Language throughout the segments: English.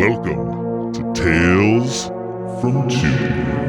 Welcome to Tales from Tubi.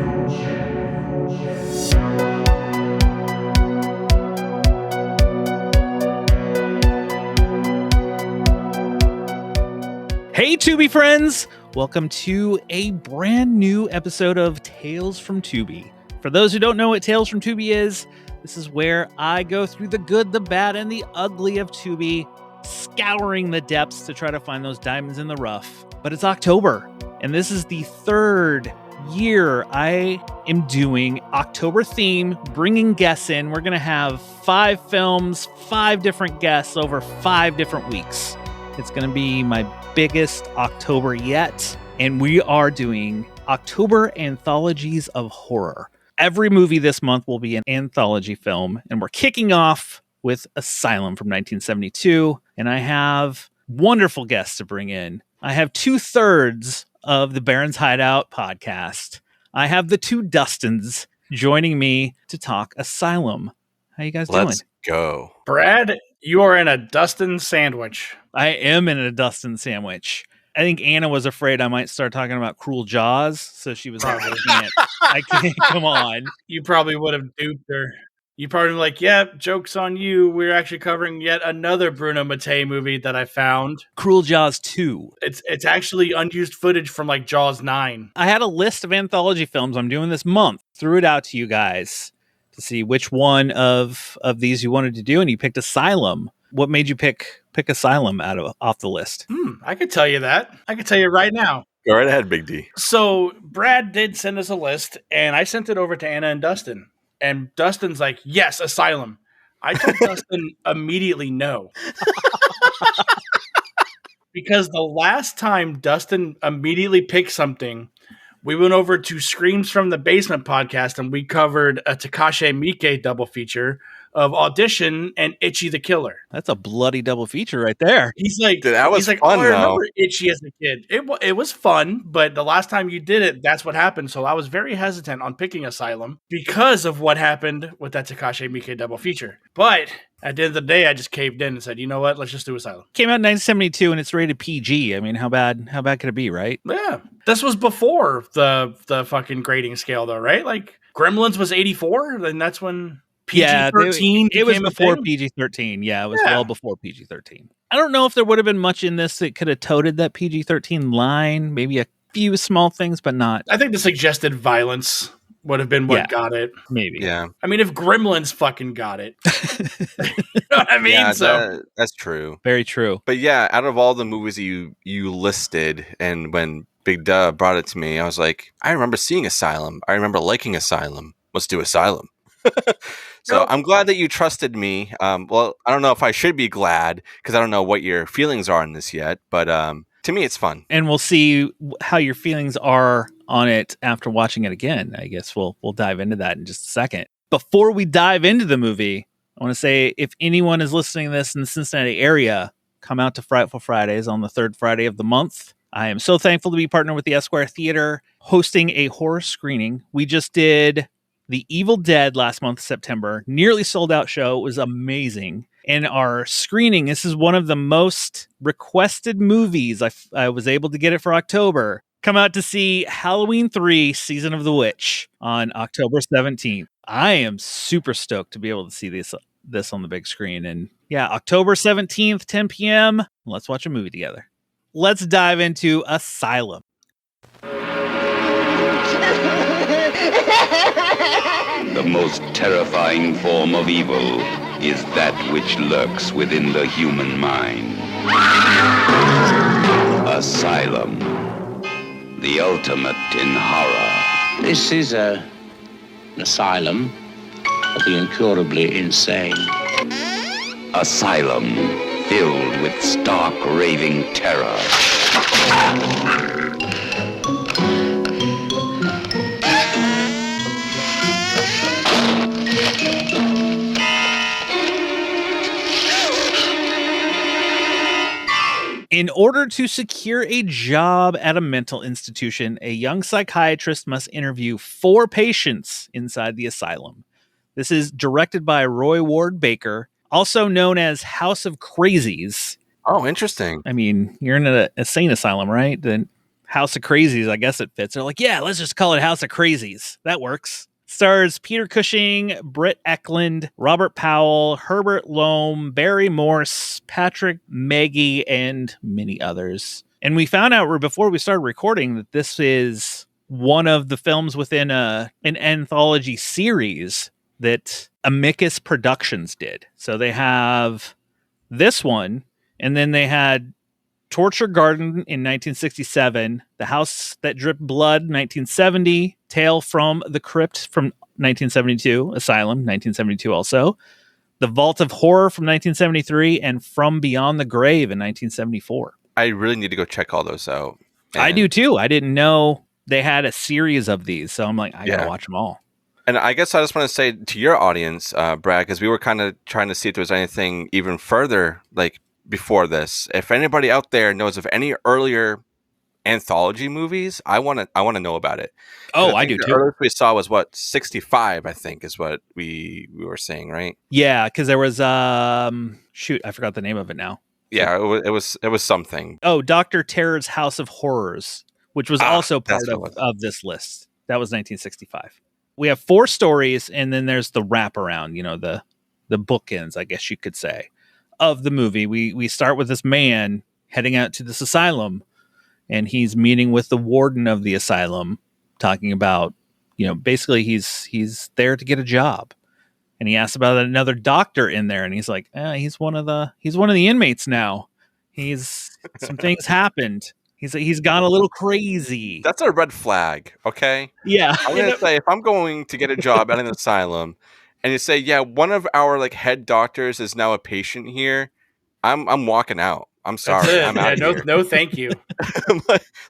Hey Tubi friends! Welcome to a brand new episode of Tales from Tubi. For those who don't know what Tales from Tubi is, this is where I go through the good, the bad, and the ugly of Tubi, scouring the depths to try to find those diamonds in the rough. But it's October, and this is the third year I am doing October theme, bringing guests in. We're going to have 5 films, 5 different guests over 5 different weeks. It's going to be my biggest October yet, and we are doing October Anthologies of Horror. Every movie this month will be an anthology film, and we're kicking off with Asylum from 1972, and I have wonderful guests to bring in. I have 2/3 of the Barrens Hideout podcast. I have the 2 Dustins joining me to talk Asylum. How you guys doing? Let's go. Brad, you are in a Dustin sandwich. I am in a Dustin sandwich. I think Anna was afraid I might start talking about Cruel Jaws, so she was like, I can't, come on. You probably would have duped her. You probably like, yep, joke's on you. We're actually covering yet another Bruno Mattei movie that I found. Cruel Jaws 2. It's actually unused footage from like Jaws 9. I had a list of anthology films I'm doing this month. Threw it out to you guys to see which one of these you wanted to do, and you picked Asylum. What made you pick Asylum off the list? I could tell you that. I could tell you right now. Go right ahead, Big D. So Brad did send us a list, and I sent it over to Anna and Dustin. And Dustin's like, yes, Asylum. I told Dustin immediately no. Because the last time Dustin immediately picked something, we went over to Screams from the Basement podcast, and we covered a Takashi Miike double feature of Audition and Itchy the Killer. That's a bloody double feature right there. He's like, Dude, that was fun, I remember Itchy as a kid. It was fun, but the last time you did it, that's what happened. So I was very hesitant on picking Asylum because of what happened with that Takashi Miike double feature. But at the end of the day, I just caved in and said, you know what? Let's just do Asylum. Came out in 1972 and it's rated PG. I mean, how bad could it be, right? Yeah. This was before the fucking grading scale though, right? Like Gremlins was 84, then that's when PG-13 it was before thing? PG-13. Yeah, it was well before PG-13. I don't know if there would have been much in this that could have toted that PG-13 line. Maybe a few small things, but not. I think the suggested violence would have been what got it. Maybe. Yeah. I mean, if Gremlins fucking got it. You know what I mean? Yeah, that's true. Very true. But yeah, out of all the movies you listed, and when Big Duh brought it to me, I was like, I remember seeing Asylum. I remember liking Asylum. Let's do Asylum. So I'm glad that you trusted me. Well, I don't know if I should be glad because I don't know what your feelings are on this yet, but to me, it's fun. And we'll see how your feelings are on it after watching it again. I guess we'll dive into that in just a second. Before we dive into the movie, I want to say if anyone is listening to this in the Cincinnati area, come out to Frightful Fridays on the 3rd Friday of the month. I am so thankful to be partnered with the Esquire Theater, hosting a horror screening. We just did The Evil Dead last month, September. Nearly sold out show. It was amazing. And our screening, this is one of the most requested movies. I was able to get it for October. Come out to see Halloween 3 Season of the Witch on October 17th. I am super stoked to be able to see this on the big screen. And yeah, October 17th, 10 p.m. Let's watch a movie together. Let's dive into Asylum. The most terrifying form of evil is that which lurks within the human mind. Asylum, the ultimate in horror. This is an asylum for the incurably insane. Asylum, filled with stark, raving terror. In order to secure a job at a mental institution, a young psychiatrist must interview 4 patients inside the asylum. This is directed by Roy Ward Baker, also known as House of Crazies. Oh, interesting. I mean, you're in an insane asylum, right? Then House of Crazies, I guess it fits. They're like, yeah, let's just call it House of Crazies. That works. Stars Peter Cushing, Britt Eklund, Robert Powell, Herbert Loam, Barry Morse, Patrick Maggie, and many others. And we found out before we started recording that this is one of the films within an anthology series that Amicus Productions did. So they have this one, and then they had Torture Garden in 1967, The House That Dripped Blood 1970, Tale from the Crypt from 1972, Asylum 1972 also, The Vault of Horror from 1973, and From Beyond the Grave in 1974. I really need to go check all those out. I do too. I didn't know they had a series of these, so I'm like, I gotta watch them all. And I guess I just want to say to your audience, Brad, because we were kind of trying to see if there was anything even further, like before this. If anybody out there knows of any earlier anthology movies, I want to know about it. Oh, I do the too. earliest we saw was 65, I think, is what we were saying, right? Yeah, because there was shoot, I forgot the name of it now. Yeah, it was something. Oh, Dr. Terror's House of Horrors, which was also part that's of this list. That was 1965. We have 4 stories, and then there's the wraparound, the bookends, I guess you could say, of the movie. We start with this man heading out to this asylum, and he's meeting with the warden of the asylum, talking about, basically he's there to get a job. And he asks about another doctor in there, and he's like, he's one of the inmates now. Some things happened. He's gone a little crazy. That's a red flag, okay? Yeah. I'm gonna say, if I'm going to get a job at an asylum, and you say, yeah, one of our head doctors is now a patient here, I'm walking out. I'm sorry. I'm out here. No, thank you.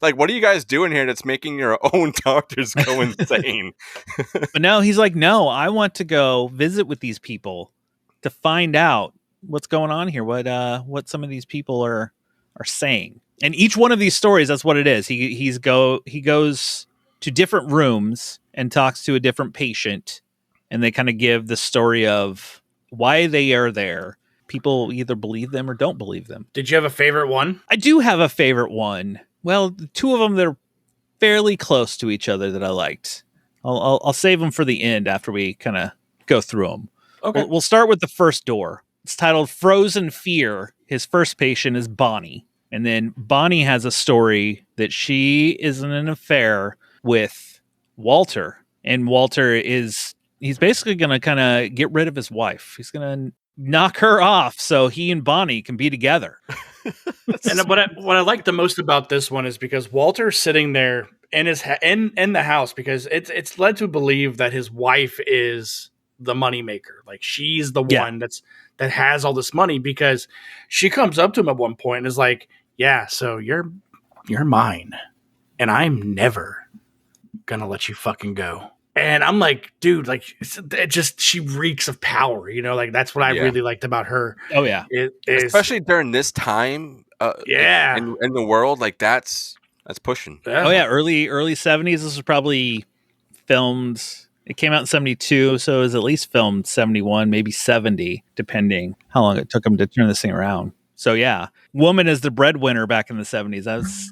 like, what are you guys doing here that's making your own doctors go insane? But no, he's like, no, I want to go visit with these people to find out what's going on here, what some of these people are saying. And each one of these stories, that's what it is. He goes to different rooms and talks to a different patient, and they kind of give the story of why they are there. People either believe them or don't believe them. Did you have a favorite one? I do have a favorite one. Well, 2 of them that are fairly close to each other that I liked. I'll save them for the end after we kind of go through them. Okay. We'll start with the first door. It's titled Frozen Fear. His first patient is Bonnie. And then Bonnie has a story that she is in an affair with Walter. And Walter he's basically going to kind of get rid of his wife. He's going to knock her off so he and Bonnie can be together. And what I like the most about this one is because Walter's sitting there in his in the house, because it's led to believe that his wife is the moneymaker. Like, she's the one that has all this money, because she comes up to him at one point and is like, yeah, so you're mine, and I'm never gonna let you fucking go. And I'm like, dude, she reeks of power, that's what I really liked about her. Oh yeah. Especially during this time, in the world, that's pushing. Yeah. Oh yeah, early 70s. This was probably filmed. It came out in 72, so it was at least filmed 71, maybe 70, depending how long it took him to turn this thing around. So yeah, woman as the breadwinner back in the 70s. That was,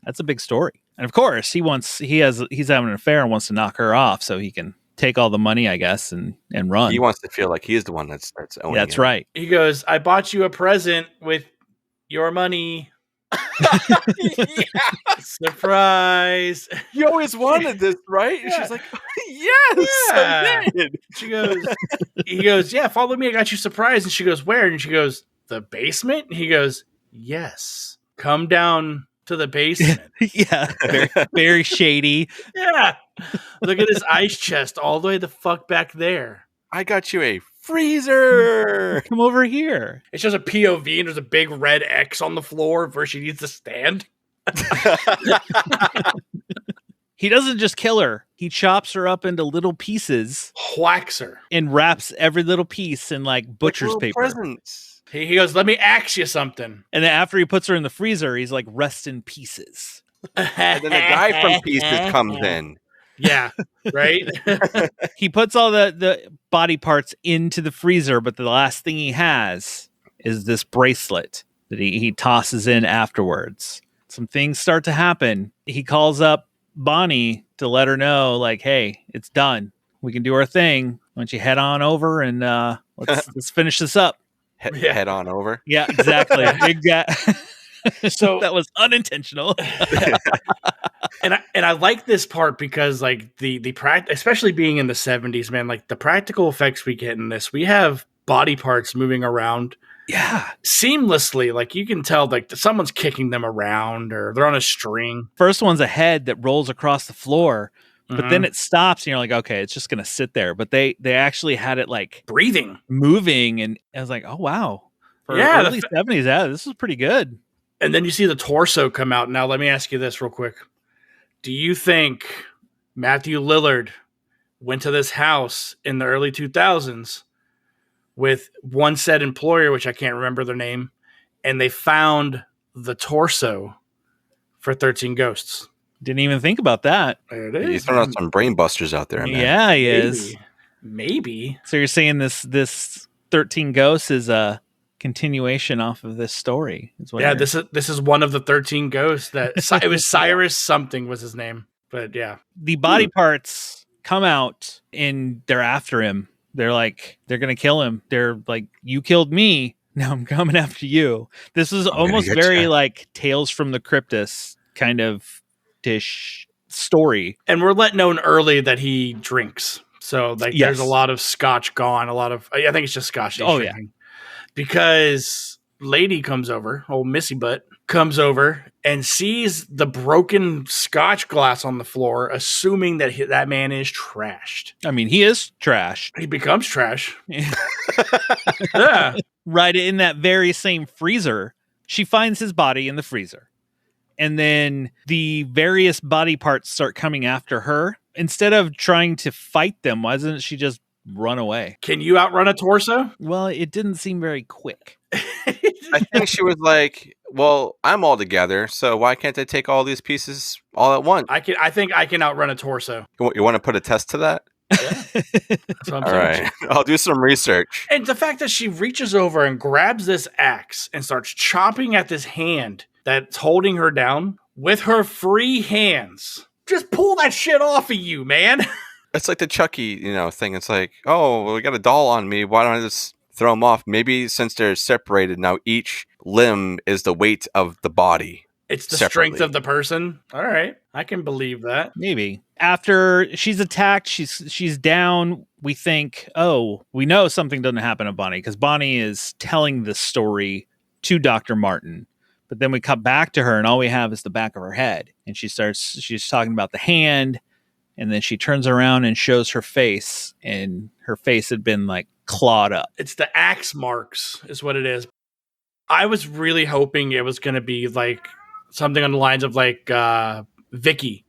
that's a big story. And of course, he's having an affair and wants to knock her off so he can take all the money, I guess, and run. He wants to feel like he's the one that's owning That's it. right. He goes, I bought you a present with your money. Surprise. You always wanted this, right? And she's like, yes, I did. He goes, yeah, follow me. I got you a surprise. And she goes, where? And she goes, the basement? And he goes, yes. Come down to the basement. Yeah. Very, very shady. Yeah. Look at his ice chest all the way the fuck back there. I got you a freezer. Come over here. It's just a POV and there's a big red X on the floor where she needs to stand. He doesn't just kill her. He chops her up into little pieces. Whacks her. And wraps every little piece in butcher's paper. Presents. He goes, let me ask you something. And then after he puts her in the freezer, he's like, rest in pieces. And then the guy from Pieces comes in. Yeah, right? He puts all the body parts into the freezer, but the last thing he has is this bracelet that he tosses in afterwards. some things start to happen. He calls up Bonnie to let her know, like, hey, it's done. We can do our thing. Why don't you head on over and let's finish this up. Head on over. Yeah, exactly. So that was unintentional. And I like this part because like the especially being in the 70s, man, like the practical effects we get in this, we have body parts moving around seamlessly. Like you can tell like someone's kicking them around or they're on a string. First one's a head that rolls across the floor, but then it stops and you're like, okay, it's just gonna sit there. But they actually had it like breathing, moving, and I was like, oh wow. For early 70s, this is pretty good. And then you see the torso come out. Now let me ask you this real quick. Do you think Matthew Lillard went to this house in the early 2000s with one said employer, which I can't remember their name, and they found the torso for 13 Ghosts? Didn't even think about that. There it is. He's throwing out some brain busters out there, man. Yeah, he is. Maybe. So you're saying this 13 Ghosts is a continuation off of this story? This is one of the 13 ghosts that it was Cyrus something was his name. But yeah. The body parts come out and they're after him. They're like, they're going to kill him. They're like, you killed me. Now I'm coming after you. This is almost very like Tales from the Cryptus kind of dish story. And we're let known early that he drinks. So like there's a lot of scotch gone, I think it's just scotch. Drinking. Because lady comes over, old Missy Butt comes over and sees the broken scotch glass on the floor, assuming that that man is trashed. I mean, he is trashed. He becomes trash. Yeah. Right in that very same freezer, she finds his body in the freezer. And then the various body parts start coming after her. Instead of trying to fight them, why doesn't she just run away? Can you outrun a torso? Well, it didn't seem very quick. I think she was like, well, I'm all together, so why can't I take all these pieces all at once? I think I can outrun a torso. You want to put a test to that? Yeah. That's what I'm saying. Right. I'll do some research. And the fact that she reaches over and grabs this axe and starts chopping at this hand that's holding her down with her free hands. Just pull that shit off of you, man. It's like the Chucky, thing. It's like, oh, we got a doll on me. Why don't I just throw them off? Maybe since they're separated now, each limb is the weight of the body. It's the strength of the person. All right, I can believe that. Maybe after she's attacked, she's down. We think, oh, we know something doesn't happen to Bonnie because Bonnie is telling this story to Dr. Martin. But then we cut back to her, and all we have is the back of her head, and she's talking about the hand. And then she turns around and shows her face, and her face had been like clawed up. It's the axe marks is what it is. I was really hoping it was going to be like something on the lines of like Vicky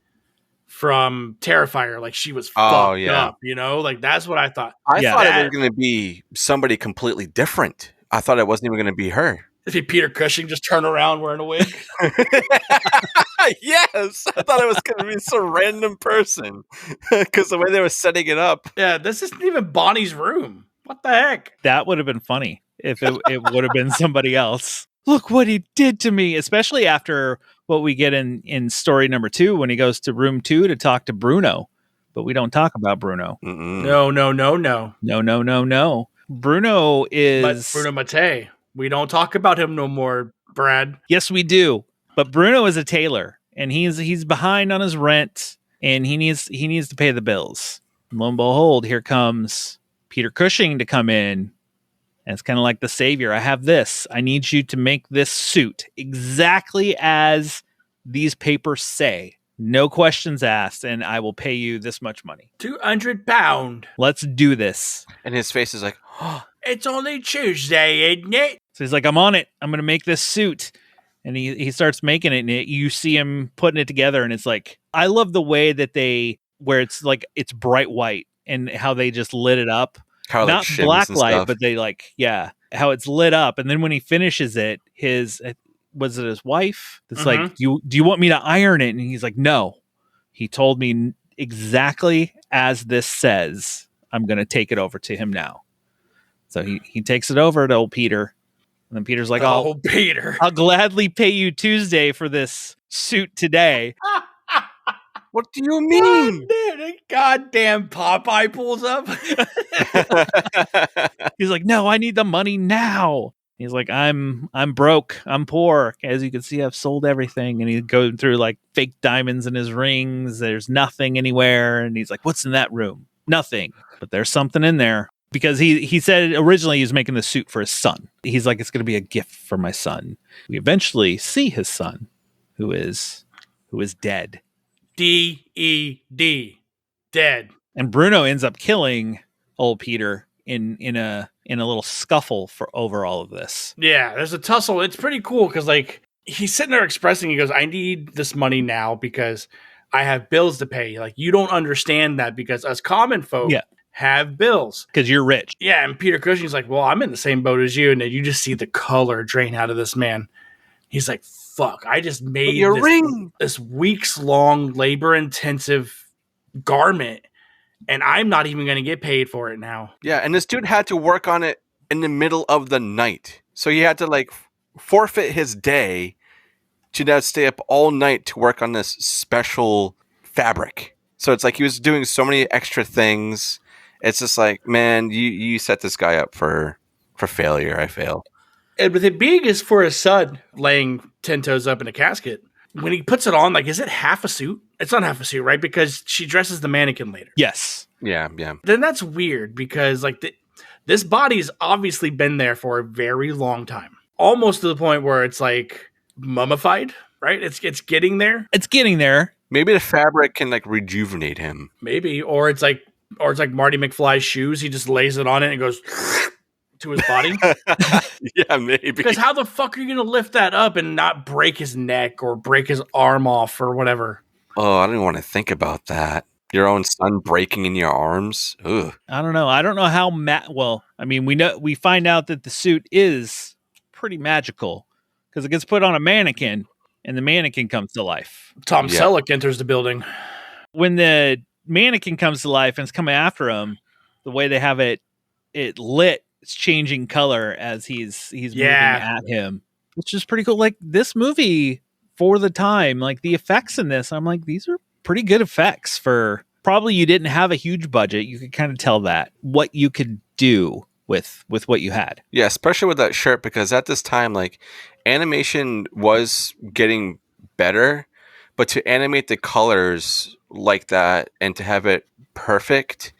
from Terrifier. Like she was fucked up, like that's what I thought. I thought it was going to be somebody completely different. I thought it wasn't even going to be her. Is he Peter Cushing just turn around wearing a wig? Yes, I thought it was going to be some random person because the way they were setting it up. Yeah, this isn't even Bonnie's room. What the heck? That would have been funny if it would have been somebody else. Look what he did to me, especially after what we get in story number 2 when he goes to room 2 to talk to Bruno. But we don't talk about Bruno. Mm-mm. No. Bruno is... But Bruno Mattei. We don't talk about him no more, Brad. Yes, we do. But Bruno is a tailor, and he's behind on his rent, and he needs to pay the bills. And lo and behold, here comes Peter Cushing to come in, and it's kind of like the savior. I have this. I need you to make this suit exactly as these papers say. No questions asked, and I will pay you this much money. £200. Let's do this. And his face is like, oh, it's only Tuesday, isn't it? So he's like, I'm on it. I'm going to make this suit. And he starts making it, and you see him putting it together. And it's like, I love the way that where it's like, it's bright white and how they just lit it up. How not like black light, stuff. but they how it's lit up. And then when he finishes it, was it his wife? It's like, do you want me to iron it? And he's like, no. He told me exactly as this says. I'm going to take it over to him now. So he takes it over to old Peter. And then Peter's like, Peter, I'll gladly pay you Tuesday for this suit today. What do you mean? Goddamn Popeye pulls up. He's like, no, I need the money now. He's like, I'm broke. I'm poor. As you can see, I've sold everything. And he's going through like fake diamonds in his rings. There's nothing anywhere. And he's like, what's in that room? Nothing. But there's something in there. Because he said originally he was making the suit for his son. He's like, it's going to be a gift for my son. We eventually see his son, who is dead. D-E-D. Dead. And Bruno ends up killing old Peter in a little scuffle over all of this. Yeah, there's a tussle. It's pretty cool because like he's sitting there expressing, he goes, I need this money now because I have bills to pay. Like, you don't understand that because us common folk have bills. Because you're rich. Yeah, and Peter Cushing's like, well, I'm in the same boat as you. And then you just see the color drain out of this man. He's like, fuck, I just made this weeks-long, labor-intensive garment, and I'm not even going to get paid for it now. Yeah, and this dude had to work on it in the middle of the night. So he had to, like, forfeit his day to now stay up all night to work on this special fabric. So it's like he was doing so many extra things. It's just like, man, you set this guy up for failure. I fail. And with it being is for his son laying 10 toes up in a casket, when he puts it on, like, is it half a suit? It's not half a suit, right? Because she dresses the mannequin later. Yes. Yeah. Then that's weird because, like, this body's obviously been there for a very long time. Almost to the point where it's, like, mummified, right? It's getting there. It's getting there. Maybe the fabric can, like, rejuvenate him. Maybe. Or it's like Marty McFly's shoes. He just lays it on it and goes to his body. Yeah, maybe. Because how the fuck are you going to lift that up and not break his neck or break his arm off or whatever? Oh, I don't want to think about that. Your own son breaking in your arms. Ugh. I don't know. I don't know how well, I mean, we find out that the suit is pretty magical because it gets put on a mannequin and the mannequin comes to life. Tom Selleck enters the building. When the mannequin comes to life and it's coming after him, the way they have it lit, it's changing color as he's moving at him, which is pretty cool. Like, this movie for the time, like the effects in this, I'm like, these are pretty good effects for probably you didn't have a huge budget. You could kind of tell that what you could do with what you had. Yeah, especially with that shirt, because at this time, like, animation was getting better, but to animate the colors like that and to have it perfect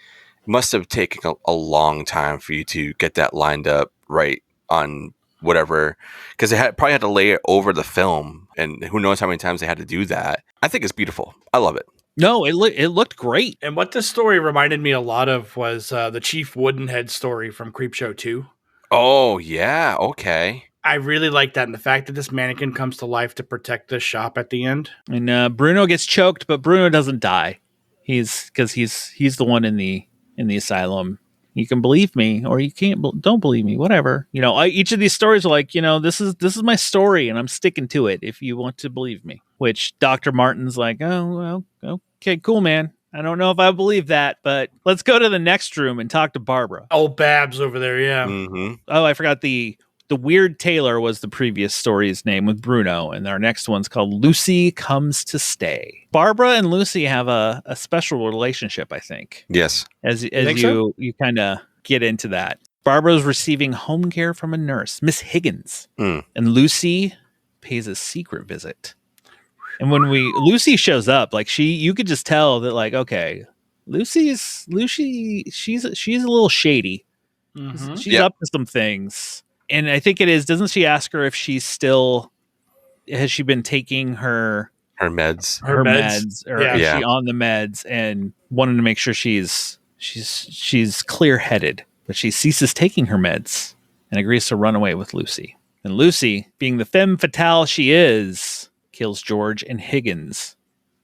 must have taken a long time for you to get that lined up right on whatever, because they probably had to lay it over the film, and who knows how many times they had to do that. I think it's beautiful. I love it. No, it looked great. And what this story reminded me a lot of was the Chief Woodenhead story from Creepshow 2. Oh, yeah. Okay. I really like that. And the fact that this mannequin comes to life to protect the shop at the end. And Bruno gets choked, but Bruno doesn't die. He's the one in the asylum. You can believe me or you can't. Don't believe me. Whatever. You know, each of these stories are like, you know, this is my story and I'm sticking to it if you want to believe me. Which Dr. Martin's like, oh, well, okay, cool, man. I don't know if I believe that, but let's go to the next room and talk to Barbara. Oh, Babs over there, yeah. Mm-hmm. Oh, I forgot the Weird Tailor was the previous story's name with Bruno, and our next one's called Lucy Comes to Stay. Barbara and Lucy have a special relationship, I think. Yes. As you kind of get into that. Barbara's receiving home care from a nurse, Miss Higgins, and Lucy pays a secret visit. And when Lucy shows up, like you could just tell that, like, okay, she's a little shady. Mm-hmm. She's up to some things. And I think it is, doesn't she ask her if has she been taking her meds? Her meds, or is she on the meds, and wanted to make sure she's clear-headed. But she ceases taking her meds and agrees to run away with Lucy. And Lucy, being the femme fatale she is, kills George and Higgins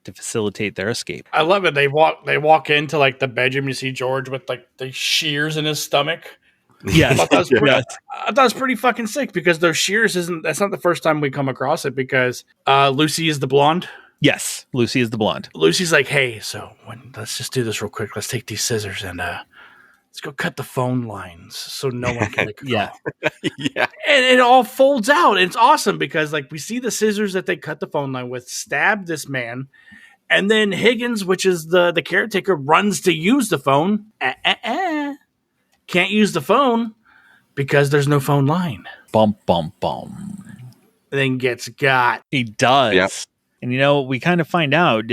to facilitate their escape. I love it. They walk into like the bedroom. You see George with like the shears in his stomach. Yes. I thought it was pretty fucking sick because those shears that's not the first time we come across it because Lucy is the blonde. Yes, Lucy is the blonde. Lucy's like, hey, so let's just do this real quick. Let's take these scissors and let's go cut the phone lines so no one can make a Yeah. call. Yeah. And it all folds out. And it's awesome because like we see the scissors that they cut the phone line with stab this man. And then Higgins, which is the caretaker, runs to use the phone. Can't use the phone because there's no phone line. Bum, bum, bum. Then gets got. He does. Yep. And, we kind of find out,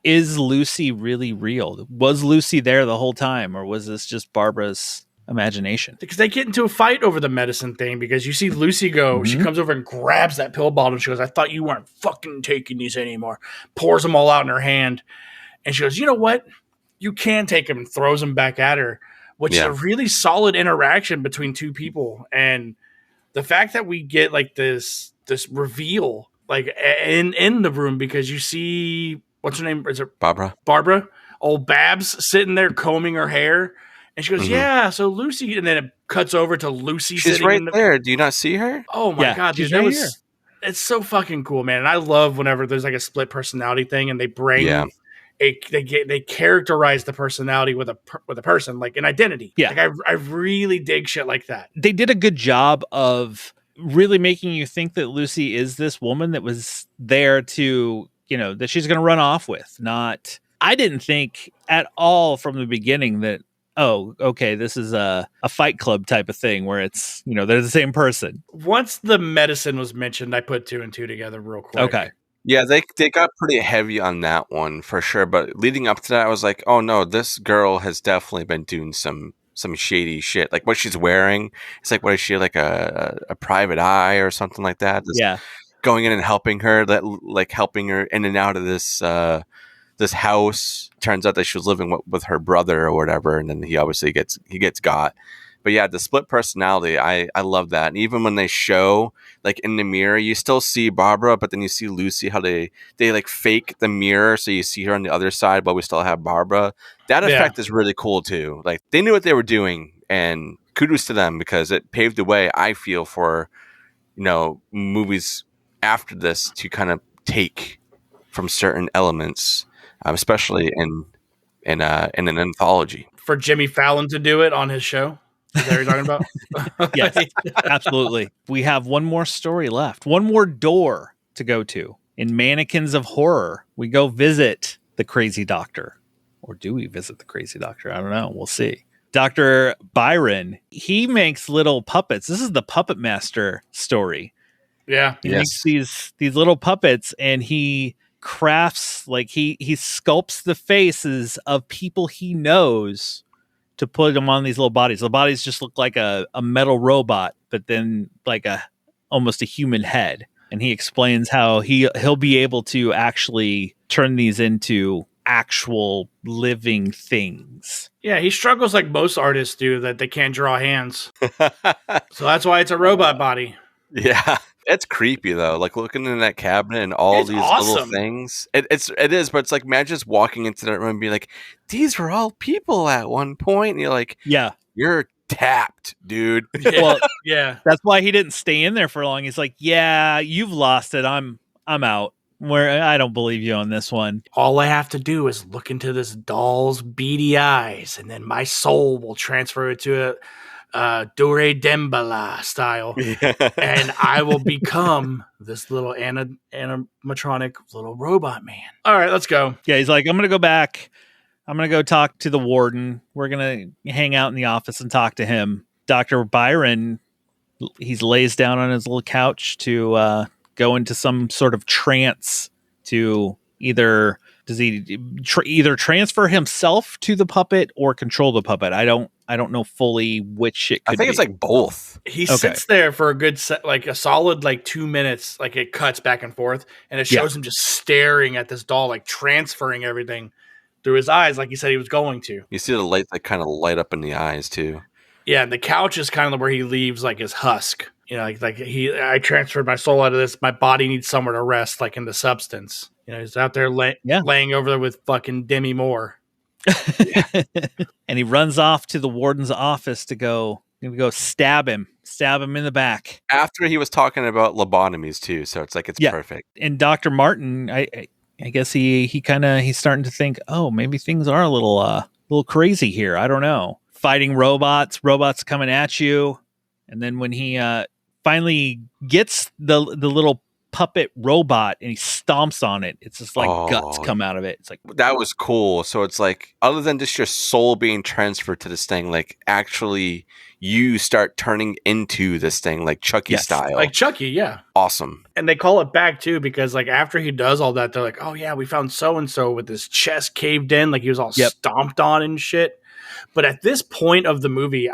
is Lucy really real? Was Lucy there the whole time, or was this just Barbara's imagination? Because they get into a fight over the medicine thing because you see Lucy go, she comes over and grabs that pill bottle and she goes, I thought you weren't fucking taking these anymore. Pours them all out in her hand. And she goes, you know what? You can take them, and throws them back at her, which is a really solid interaction between two people. And the fact that we get like this reveal like in the room because you see, what's her name? Is it Barbara? Old Babs sitting there combing her hair. And she goes, yeah, so Lucy, and then it cuts over to Lucy. She's sitting right there. Do you not see her? Oh my God, dude, she's right here. It's so fucking cool, man. And I love whenever there's like a split personality thing and they bring they characterize the personality with a person, like an identity. Yeah. Like I really dig shit like that. They did a good job of really making you think that Lucy is this woman that was there to, that she's going to run off with. I didn't think at all from the beginning that, oh, okay, this is a Fight Club type of thing where it's, they're the same person. Once the medicine was mentioned, I put 2 and 2 together real quick. Okay. Yeah, they got pretty heavy on that one for sure. But leading up to that, I was like, oh no, this girl has definitely been doing some shady shit. Like what she's wearing, it's like, what is she, like a private eye or something like that? Just going in and helping her, helping her in and out of this house. Turns out that she was living with her brother or whatever, and then he obviously gets got. But yeah, the split personality, I love that. And even when they show, like in the mirror, you still see Barbara, but then you see Lucy, how they like fake the mirror, so you see her on the other side, but we still have Barbara. That effect is really cool too. Like they knew what they were doing, and kudos to them because it paved the way, I feel, for movies after this to kind of take from certain elements, especially in an anthology. For Jimmy Fallon to do it on his show. Is that what you're talking about? Yes, absolutely. We have one more story left. One more door to go to. In Mannequins of Horror, we go visit the crazy doctor. Or do we visit the crazy doctor? I don't know. We'll see. Dr. Byron, he makes little puppets. This is the Puppet Master story. Yeah. He makes these little puppets, and he crafts, like he sculpts the faces of people he knows to put them on these little bodies. The bodies just look like a metal robot, but then like almost a human head. And he explains how he'll be able to actually turn these into actual living things. Yeah, he struggles like most artists do, that they can't draw hands. So that's why it's a robot body. Yeah. It's creepy though, like looking in that cabinet and all these little things. It is, but it's like, imagine just walking into that room and being like, these were all people at one point. And you're like, yeah, you're tapped, dude. Well, yeah, that's why he didn't stay in there for long. He's like, yeah, you've lost it. I'm out. Where I don't believe you on this one. All I have to do is look into this doll's beady eyes, and then my soul will transfer it to Dore Dembala style, and I will become this little animatronic little robot man. All right, let's go. Yeah, he's like, I'm going to go back. I'm going to go talk to the warden. We're going to hang out in the office and talk to him. Dr. Byron, he lays down on his little couch to go into some sort of trance to either transfer himself to the puppet or control the puppet. I don't know fully which it could be. I think it's like both. He sits there for a good a solid 2 minutes, like it cuts back and forth, and it shows him just staring at this doll, like transferring everything through his eyes, like he said he was going to. You see the light that kind of light up in the eyes too. Yeah, and the couch is kind of where he leaves like his husk. I transferred my soul out of this. My body needs somewhere to rest, like in the substance. He's out there laying over there with fucking Demi Moore. And he runs off to the warden's office to go stab him in the back. After he was talking about lobotomies too, so it's perfect. And Dr. Martin, I guess he's starting to think, oh, maybe things are a little crazy here. I don't know. fighting robots coming at you. And then when he finally gets the little puppet robot and he stomps on it, it's just like guts come out of it. It's like, that was cool. So it's like, other than just your soul being transferred to this thing, like actually you start turning into this thing, like Chucky style. Like Chucky, yeah. Awesome. And they call it back too, because like after he does all that, they're like, oh yeah, we found so-and-so with his chest caved in, like he was all stomped on and shit. But at this point of the movie,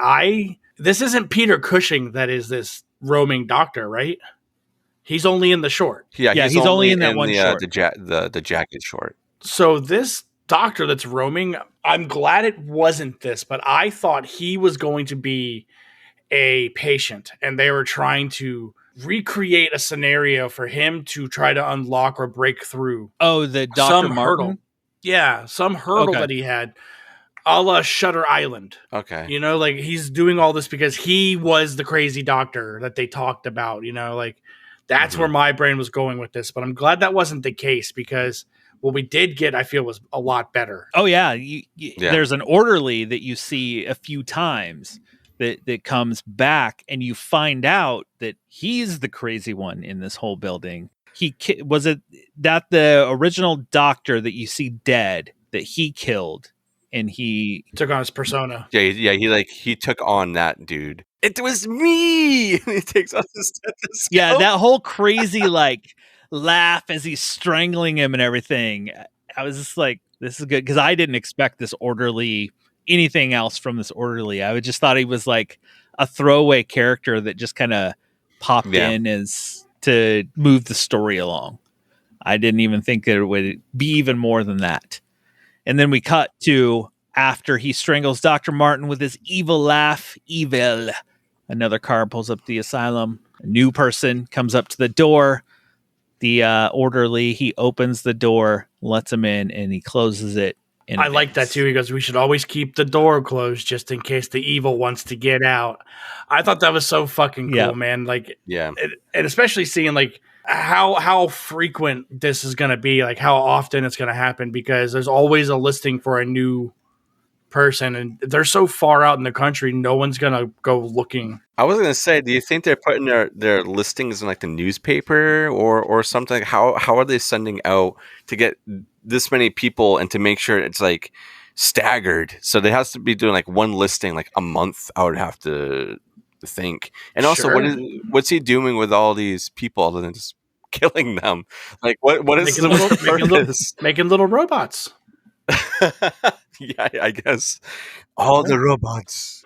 this isn't Peter Cushing that is this roaming doctor, right? He's only in the short. Yeah, he's only in that one short. The jacket short. So this doctor that's roaming, I'm glad it wasn't this, but I thought he was going to be a patient, and they were trying to recreate a scenario for him to try to unlock or break through. Oh, the Dr. Martin? Hurdle. Yeah, some hurdle that he had. A la Shutter Island. Okay. You know, like he's doing all this because he was the crazy doctor that they talked about, you know, like that's where my brain was going with this. But I'm glad that wasn't the case, because what we did get, I feel, was a lot better. Oh, yeah. There's an orderly that you see a few times that comes back, and you find out that he's the crazy one in this whole building. Was it that the original doctor that you see dead that he killed? And he took on his persona. Yeah. He took on that dude. It was me. He takes off his stethoscope. Yeah, that whole crazy like laugh as he's strangling him and everything. I was just like, this is good, because I didn't expect this orderly, anything else from this orderly. I just thought he was like a throwaway character that just kind of popped in as to move the story along. I didn't even think that it would be even more than that. And then we cut to after he strangles Dr. Martin with his evil laugh. Evil. Another car pulls up the asylum. A new person comes up to the door. The orderly, he opens the door, lets him in, and he closes it. I like that too. He goes, we should always keep the door closed just in case the evil wants to get out. I thought that was so fucking cool, man. Like, and especially seeing like how frequent this is going to be, like how often it's going to happen, because there's always a listing for a new person, and they're so far out in the country, no one's going to go looking. I was going to say, do you think they're putting their listings in like the newspaper or something? How are they sending out to get this many people and to make sure it's like staggered? So they have to be doing like one listing like a month, I would have to think. And also, what's he doing with all these people other than just killing them? Like, what is making little robots? Yeah, I guess all the robots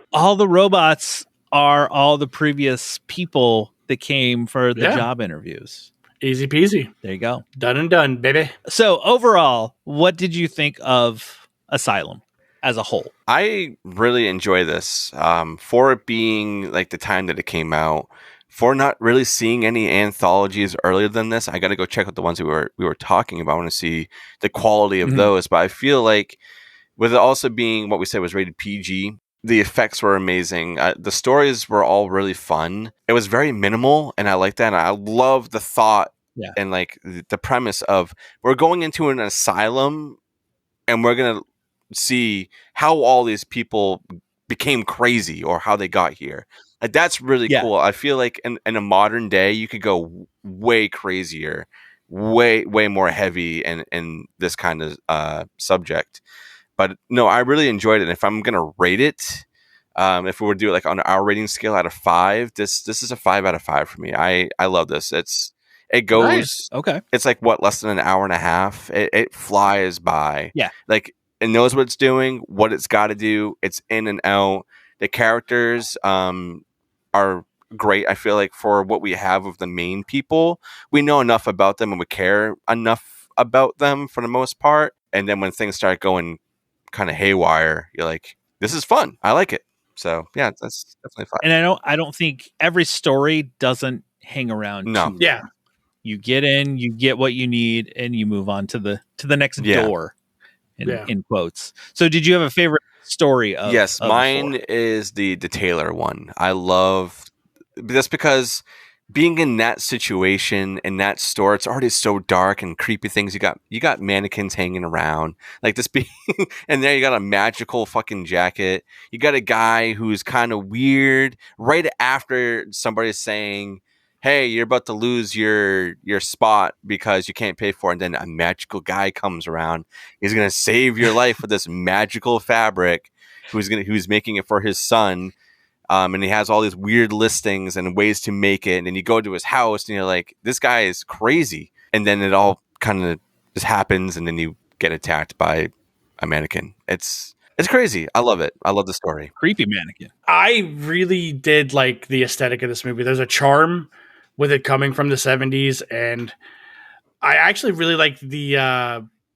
are all the previous people that came for the job interviews. Easy peasy. There you go. Done and done, baby. So overall, what did you think of Asylum as a whole? I really enjoy this for it being like the time that it came out. For not really seeing any anthologies earlier than this, I got to go check out the ones we were talking about. I want to see the quality of those. But I feel like with it also being what we said was rated PG, the effects were amazing. The stories were all really fun. It was very minimal, and I like that. And I love the thought and like the premise of we're going into an asylum, and we're gonna see how all these people became crazy or how they got here. Like, that's really cool. I feel like in a modern day, you could go way crazier, way more heavy in this kind of subject. But no, I really enjoyed it. And if I'm gonna rate it, if we were to do it like on our rating scale out of 5, this is a 5 out of 5 for me. I love this. It goes nice. Okay. It's like less than an hour and a half. It flies by. Yeah. Like, it knows what it's doing, what it's got to do. It's in and out. The characters are great. I feel like for what we have of the main people, we know enough about them and we care enough about them for the most part. And then when things start going kind of haywire, you're like, this is fun. I like it. So yeah, that's definitely fun. And I don't think every story doesn't hang around. No. Yeah. You get in, you get what you need, and you move on to the next door. In quotes. So did you have a favorite story of Yes, mine is the Taylor one. I love this because being in that situation, in that store, it's already so dark and creepy things. You got mannequins hanging around, like this being, and there you got a magical fucking jacket. You got a guy who's kind of weird right after somebody's saying, hey, you're about to lose your spot because you can't pay for it. And then a magical guy comes around. He's going to save your life with this magical fabric who's making it for his son. And he has all these weird listings and ways to make it. And then you go to his house and you're like, this guy is crazy. And then it all kind of just happens. And then you get attacked by a mannequin. It's crazy. I love it. I love the story. Creepy mannequin. I really did like the aesthetic of this movie. There's a charm with it coming from the 70s. And I actually really liked the,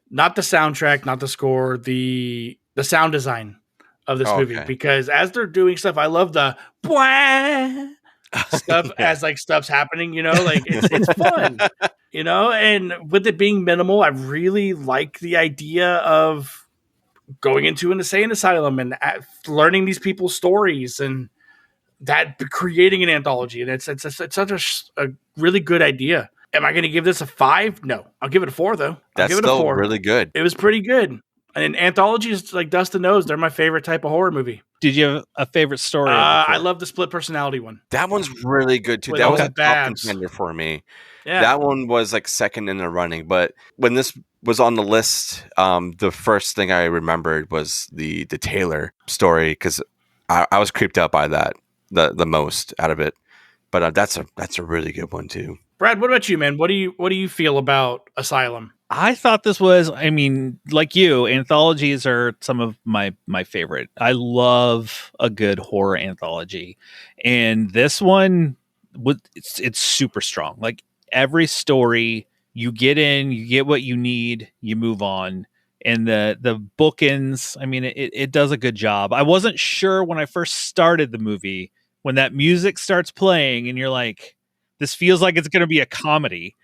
not the soundtrack, not the score, the sound design of this movie, because as they're doing stuff, I love the stuff as like stuff's happening, you know, like it's fun, you know, and with it being minimal, I really like the idea of going into an insane asylum and learning these people's stories and that creating an anthology. And it's such a really good idea. Am I going to give this a 5? No, I'll give it a 4 though. That's give it still a 4. really good. It was pretty good. And anthologies, like Dustin knows, they're my favorite type of horror movie. Did you have a favorite story? I love the split personality one. That one's really good too. With that all was the a top babs. contender for me. Yeah. That one was like second in the running. But when this was on the list, the first thing I remembered was the Taylor story, because I was creeped out by that the most out of it. But that's a really good one too. Brad, what about you, man? What do you feel about Asylum? I thought this was, I mean, like you, anthologies are some of my favorite. I love a good horror anthology. And this one, it's super strong. Like every story, you get in, you get what you need, you move on. And the bookends, I mean, it does a good job. I wasn't sure when I first started the movie, when that music starts playing and you're like, this feels like it's going to be a comedy,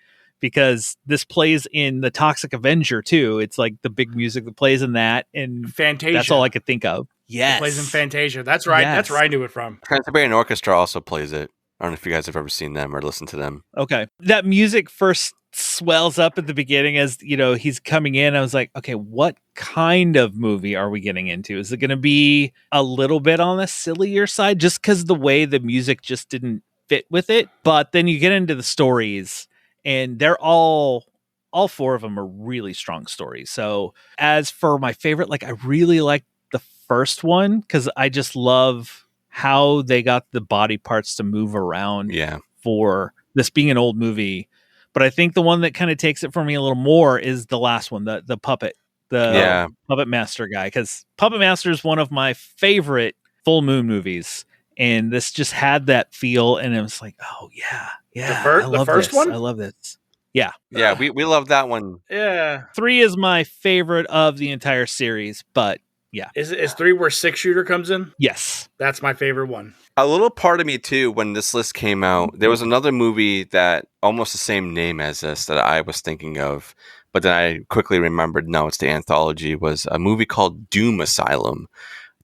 because this plays in the Toxic Avenger too. It's like the big music that plays in that, and Fantasia. That's all I could think of. Yes, it plays in Fantasia. That's right. Yes. That's where I knew it from. Trans-Siberian Orchestra also plays it. I don't know if you guys have ever seen them or listened to them. Okay, that music first swells up at the beginning as you know he's coming in. I was like, okay, what kind of movie are we getting into? Is it going to be a little bit on the sillier side, just because the way the music just didn't fit with it? But then you get into the stories, and they're all 4 of them are really strong stories. So as for my favorite, like I really like the first one because I just love how they got the body parts to move around. Yeah. For this being an old movie. But I think the one that kind of takes it for me a little more is the last one, the puppet, Puppet Master guy, because Puppet Master is one of my favorite full moon movies. And this just had that feel, and it was like, oh yeah. The first one? I love this. Yeah. Yeah, we love that one. Yeah. 3 is my favorite of the entire series, but yeah. Is 3 where 6-shooter comes in? Yes. That's my favorite one. A little part of me too, when this list came out, there was another movie that almost the same name as this that I was thinking of, but then I quickly remembered, no, it's the anthology, was a movie called Doom Asylum.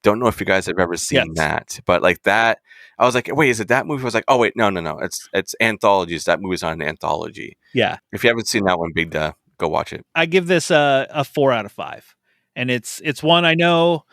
Don't know if you guys have ever seen that, but like that, I was like, wait, is it that movie? I was like, oh wait, no, it's anthologies. That movie's on an anthology. Yeah. If you haven't seen that one, Big Duh, go watch it. I give this a 4 out of 5. And it's one I know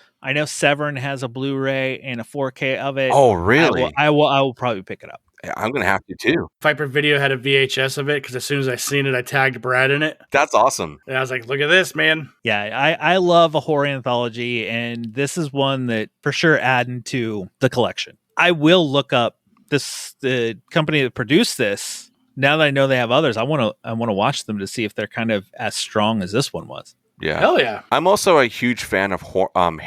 Severn has a Blu-ray and a 4K of it. Oh, really? I will probably pick it up. Yeah, I'm gonna have to too. Viper Video had a VHS of it because as soon as I seen it, I tagged Brad in it. That's awesome. And I was like, look at this, man. Yeah, I love a horror anthology, and this is one that for sure adding to the collection. I will look up the company that produced this. Now that I know they have others, I want to watch them to see if they're kind of as strong as this one was. Yeah. Hell yeah. I'm also a huge fan of of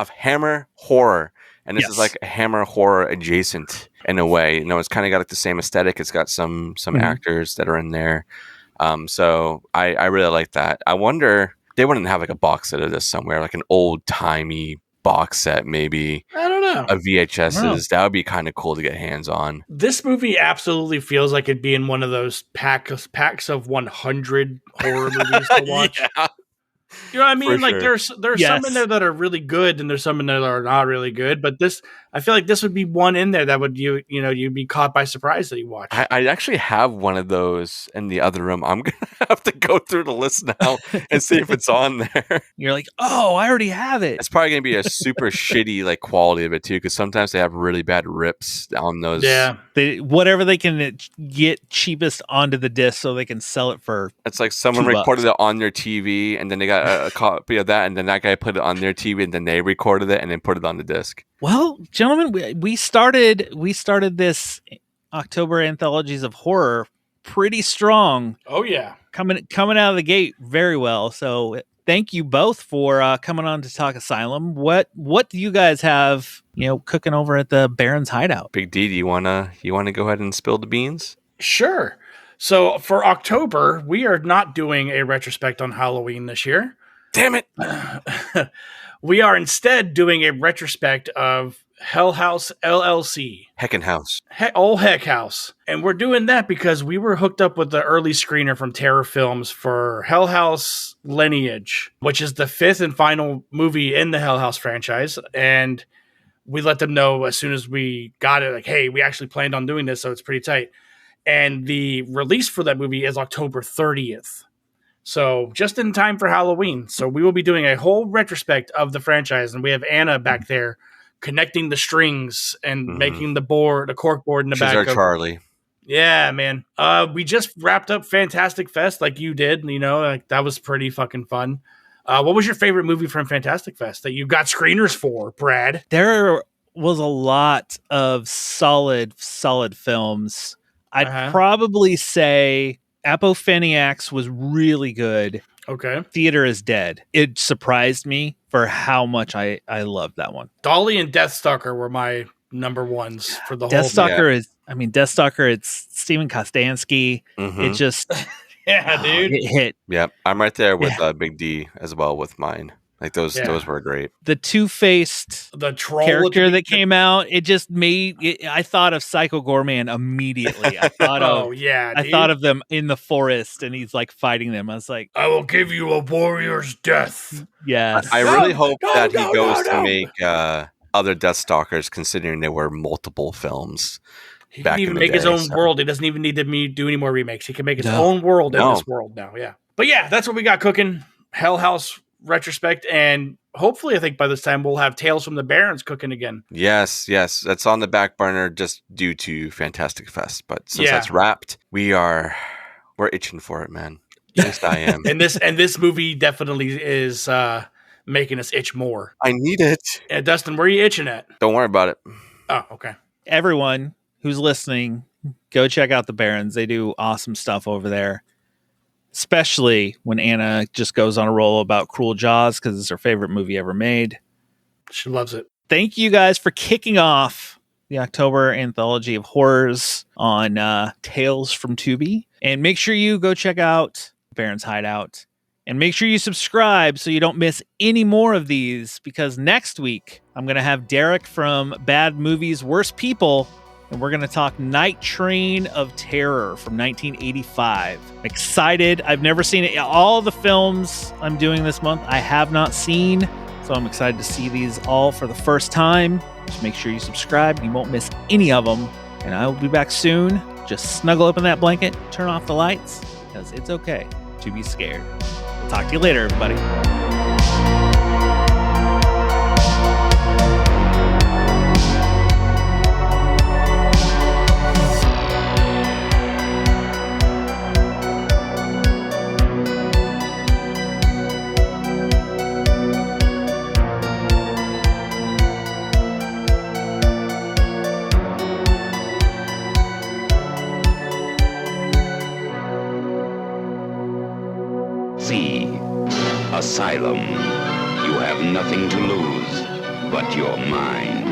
Hammer horror. And this is like a Hammer horror adjacent in a way. You know, it's kind of got like the same aesthetic. It's got some actors that are in there. So I really like that. I wonder, they wouldn't have like a box set of this somewhere, like an old timey box set, maybe. I don't know. Of VHSs. That would be kind of cool to get hands on. This movie absolutely feels like it'd be in one of those packs of 100 horror movies to watch. Yeah. You know what I mean? For Like sure. there's some in there that are really good, and there's some in there that are not really good. But I feel like this would be one in there that would you'd be caught by surprise that you watch. I actually have one of those in the other room. I'm gonna have to go through the list now and see if it's on there. You're like, oh, I already have it. It's probably gonna be a super shitty like quality of it too, because sometimes they have really bad rips on those. Yeah, Whatever they can get cheapest onto the disc so they can sell it for. It's like someone $2. recorded it on their TV, and then they got a copy of that, and then that guy put it on their TV, and then they recorded it, and then put it on the disc. Well, gentlemen, we started this October Anthologies of Horror pretty strong. Oh yeah, coming out of the gate very well. So thank you both for coming on to talk Asylum. What do you guys have cooking over at the Barrens Hideout? Big D, do you wanna go ahead and spill the beans? sure. So for October, we are not doing a retrospect on Halloween this year. Damn it! We are instead doing a retrospect of Hell House LLC. Heckin' House. Heck House. And we're doing that because we were hooked up with the early screener from Terror Films for Hell House Lineage, which is the 5th and final movie in the Hell House franchise. And we let them know as soon as we got it, like, hey, we actually planned on doing this, so it's pretty tight. And the release for that movie is October 30th. So just in time for Halloween. So we will be doing a whole retrospect of the franchise. And we have Anna back there connecting the strings and making the cork board in the She's back. our Charlie. Yeah, man. We just wrapped up Fantastic Fest like you did. Like that was pretty fucking fun. What was your favorite movie from Fantastic Fest that you got screeners for, Brad? There was a lot of solid films. I'd probably say Apopheniacs was really good. Okay. Theater is Dead. It surprised me for how much I loved that one. Dolly and Deathstalker were my number ones for the Deathstalker, it's Steven Kostansky. It just yeah, dude. It hit. Yep, I'm right there with Big D as well with mine. Like those were great. The two-faced the troll character that came out, it just made it, I thought of Psycho Gorman immediately. I thought I thought of them in the forest and he's like fighting them. I was like, I will give you a warrior's death. Yes. I really hope that he goes to make other Deathstalkers, considering there were multiple films. He can even make his own world. He doesn't even need to do any more remakes. He can make his own world in this world now. Yeah. But yeah, that's what we got cooking. Hell House retrospect, and hopefully I think by this time we'll have Tales from the Barrens cooking again. Yes, that's on the back burner just due to Fantastic Fest, but since that's wrapped, we're itching for it, man. At least I am. and this movie definitely is making us itch more. I need it. Dustin, where are you itching at? Don't worry about it. Oh, okay. Everyone who's listening, go check out the Barrens. They do awesome stuff over there. Especially when Anna just goes on a roll about Cruel Jaws because it's her favorite movie ever made. She loves it. Thank you guys for kicking off the October Anthology of Horrors on Tales from Tubi. And make sure you go check out Barrens Hideout. And make sure you subscribe so you don't miss any more of these, because next week I'm going to have Derek from Bad Movies, Worst People, and we're going to talk Night Train of Terror from 1985. I'm excited. I've never seen it. All the films I'm doing this month, I have not seen. So I'm excited to see these all for the first time. Just make sure you subscribe. You won't miss any of them. And I will be back soon. Just snuggle up in that blanket, turn off the lights, because it's okay to be scared. We'll talk to you later, everybody. Asylum. You have nothing to lose but your mind.